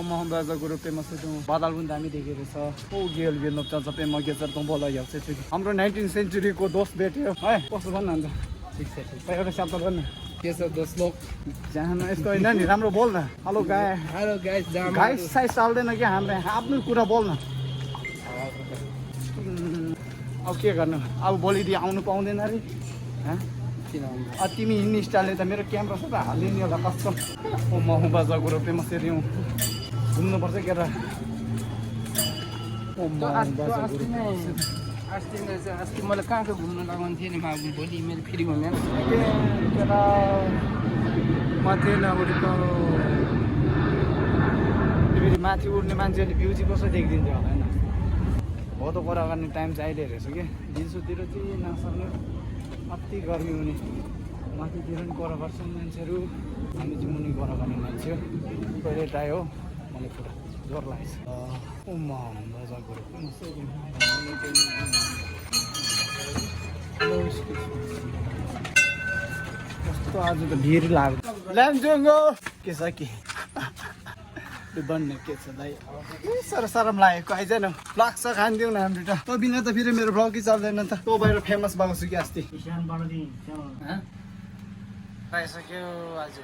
Mohammed Guru famous itu badal pun दामी देखेको छ ओ गेल गेल चल्छ पे म गेचर त बोला याउ चाहिँ हाम्रो 19th century को दोस्त भेट्यो है कस्तो भन्नु हुन्छ ठीक छ ठीक एउटा शब्द भन्नु के छ दोस्त लोग जान यस्तो हैन नि राम्रो बोल न हेलो गाइस जाम गाइस साइज चाल्दैन के हाम्रो आफ्नो कुरा बोल न अब के गर्नु अब भोलिदेखि आउनु पाउँदैन रे किन तिमी हिँड्ने स्टाइलले त मेरो क्यामेरा छ त हाल्ने नि होला कस्तो ओ मोहम्मद गुरु फेमस एरिया घुम्नुपर्छ केटा ओ मोहम्मद गुरु अस्ति मलाई कहाँ घुम्न लगाउनु थियो नि बाबु भोलि मेरो फेरि घुमेन केटा माथि नउडेको फेरि माथि उड्ने मान्छेले भ्यू चाहिँ कसो देखिदिन्छ होला होइन हो त कुरा गर्ने टाइम चाहिँ आइदिएको रहेछ कि दिउँसोतिर चाहिँ नसक्ने अति गर्मी हुने माथितिर पनि कर गर्छन् मान्छेहरू हामी चाहिँ मुनि कर गर्ने मान्छे हो कहिले टाइ हो मलाई पुरा जोर लागेछ कस्तो आज त भिड लाग्यो ल्याम्चुङ्गो के छ के बन्ने के छ दाइ सरम लागेको आइज न फ्लग छ खानिदिउँ न हाम्रो त बिना त फेरि मेरो भ्लगै चल्दैन त तँ बाहिर फेमस भएको छु कि अस्ति पाइसक्यो आज